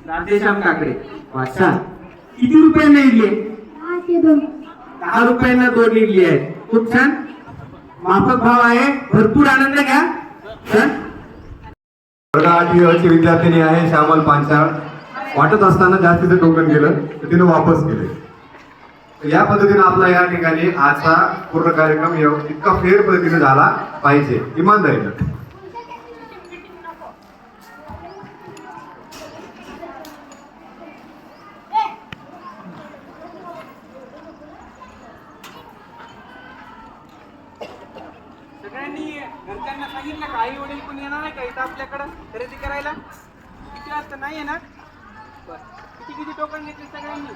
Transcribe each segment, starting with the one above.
राधेश्याम काकडे. वाचा किती रुपयांना इडली आहे? 10 रुपयांना 2 इडली आहेत. खूप छान, माफक भाव आहे. भरपूर आनंद घ्या. वर्ग 8 ची विद्यार्थिनी आहे श्यामल पांचाळ. वाटत असताना जास्तीचं टोकन गेलं तर तिने वापस केले. या पद्धतीने आपला या ठिकाणी आजचा पूर्ण कार्यक्रम इतका फेर पद्धतीने झाला पाहिजे, इमानदारीनं. सगळ्यांनी घरच्यांना सांगितलं का आई वडील पण येणार आहे का इथं आपल्याकडं खरेदी करायला? किती वाजता नाही येणार? किती किती टोकन घेतले सगळ्यांनी?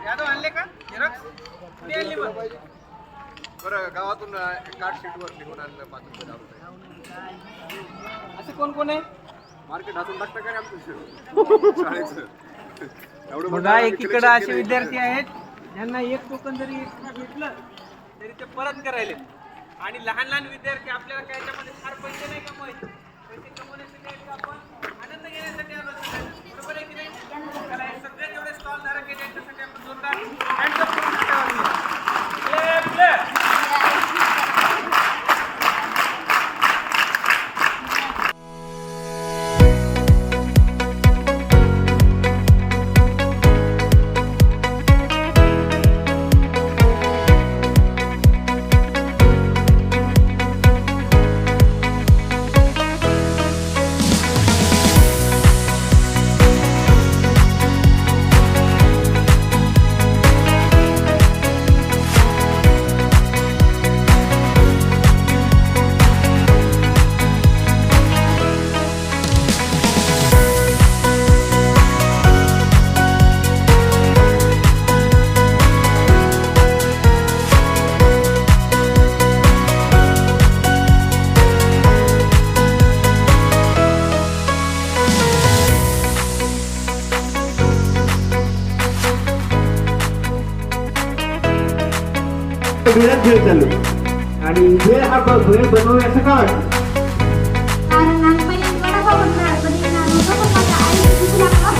यादव आणले का झेरॉक्स? कुणी आणली मग? बरं, गावातून कार्ड शीटवर लिहून आणलं 5,000 रुपये. असं कोण कोण आहे? मार्केट हातून टाकता काय आमचं शाळेचं बघा, एकीकडे असे विद्यार्थी आहेत ज्यांना एक टोकन जरी एक्स्ट्रा भेटलं तरी ते परत करायले. आणि लहान लहान विद्यार्थी आपल्याला काय याच्यामध्ये फार पैसे नाही कमवायचे. पैसे कमवण्यासाठी आपण आनंद घेण्यासाठी आलो. बरोबर आहे की नाही? त्याला हे सगळे जेवढे स्टॉल धारक आहेत त्यांच्यासाठी आपण जोरदार हँड्स अप करून वेळात खेळ चालू. आणि वेळ हा वेळ बनवण्याचं का वाटतं? कारण लहानपणी वडापाव बनणार, पण हे ना होतं पण माझ्या आईला भूक लागलं.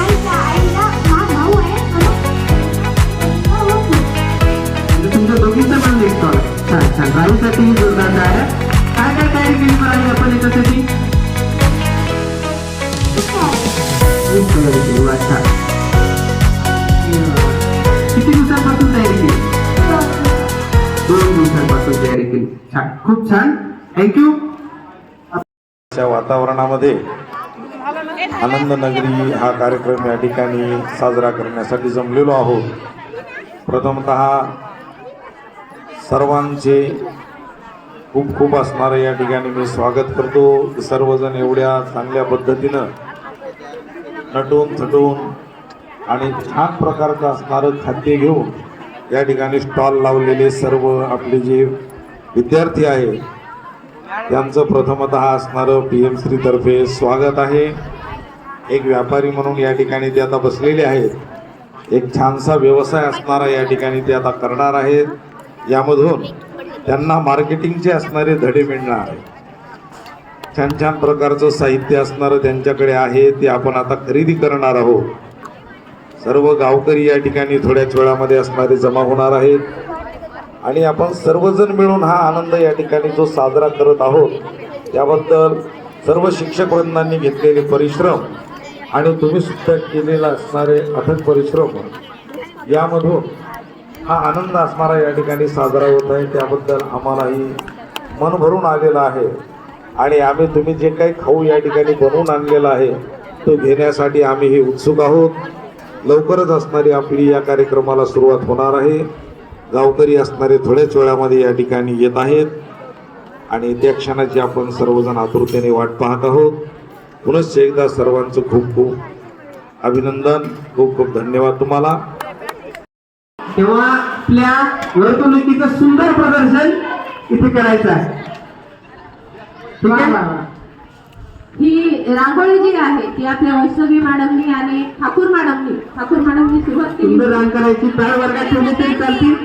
आईच्या आईला हा भाऊ आहे तुमच्या दोघींचा पण दिसतो. छान छान. राहूसाठी जोरदार टाळ्या. काय काय तयारी केली मला आपण याच्यासाठी? खूप तयारी केली. अच्छा, किती दिवसांपासून तयारी केली? 2 दिवसांपासून तयारी केली. छान, खूप छान, थँक्यू. वातावरणामध्ये आनंद नगरी हा कार्यक्रम या ठिकाणी साजरा करण्यासाठी जमलेलो आहोत. प्रथमतः सर्वांचे खूप खूप असणारं या ठिकाणी मी स्वागत करतो. सर्वजण एवढ्या चांगल्या पद्धतीनं नटून थटून आणि छान प्रकारचं असणारं खाद्य घेऊन या ठिकाणी स्टॉल लावलेले सर्व आपले जे विद्यार्थी आहेत त्यांचं प्रथमतः असणारं PM श्री तर्फे स्वागत आहे. एक व्यापारी म्हणून या ठिकाणी ते आता बसलेले आहेत. एक छानसा व्यवसाय असणारा या ठिकाणी ते आता करणार आहेत. यामधून त्यांना मार्केटिंगचे असणारे धडे मिळणार आहे. छान छान प्रकारचं साहित्य असणारं त्यांच्याकडे आहे, ते आपण आता खरेदी करणार आहोत. सर्व गावकरी या ठिकाणी थोड्याच वेळामध्ये असणारे जमा होणार आहेत आणि आपण सर्वजण मिळून हा आनंद या ठिकाणी जो साजरा करत आहोत त्याबद्दल सर्व शिक्षक वृंदांनी घेतलेले परिश्रम आणि तुम्ही सुद्धा केलेला असणारे अथक परिश्रम यामधून हा आनंद असणारा या ठिकाणी साजरा होत आहे. त्याबद्दल आम्हालाही मन भरून आलेलं आहे आणि आम्ही तुम्ही जे काही खाऊ या ठिकाणी बनवून आणलेला आहे तो घेण्यासाठी आम्ही उत्सुक आहोत. लवकरच असणारी आपली या कार्यक्रमाला सुरुवात होणार आहे. गावकरी असणारे थोड्याच वेळामध्ये या ठिकाणी येत आहेत आणि त्या क्षणाची आपण सर्वजण आतुरतेने वाट पाहत आहोत. पुनश्च एकदा सर्वांचं खूप खूप अभिनंदन, खूप खूप धन्यवाद तुम्हाला. तेव्हा आपल्या वर्तणुकीचं सुंदर प्रदर्शन इथे करायचं आहे. ठीक आहे. ही रांगोळी जी आहे ती आपल्या वैष्णवी मॅडमनी आणि ठाकूर मॅडमनी सुरुवात केली. सुंदर रांग करायची प्राय वर्गात ठेवली तरी चालतील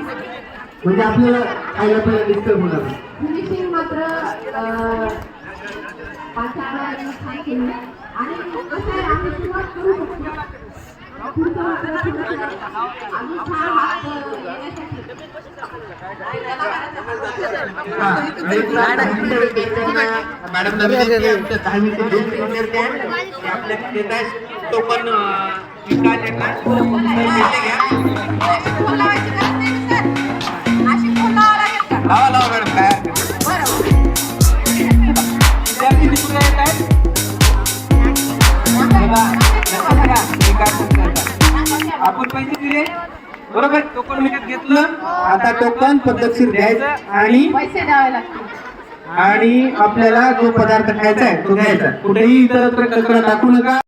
म्हणजे आपल्याला खायला पहिला डिस्टर्ब होणार नाही. फिनिशिंग मात्र पाचारांनी छान केली. आणि कसं आहे, आम्ही सुरुवात करू शकतो. पुढचं मात्र आम्ही छान हात येण्यासाठी मॅडमला विनंती आहे, आमच्या 10वीचे 2 विद्यार्थी आहेत ते आपल्याला देत आहेत टोकन विकास यांना. तर घेतले घ्या. लावा लावा मॅडम काय हरकत नाही. विद्यार्थी मित्र येत आहेत बघा, लक्षात घ्या, हे काय सांगतात. आपण पैसे दिले बरोबर, टोकन विकत घेतलं, आता टोकन पद्धतशीर द्यायचं आणि पैसे द्यावे लागतील. आणि आपल्याला जो पदार्थ खायचा आहे तो घ्यायचा. कुठेही इतरत्र कचरा टाकू नका.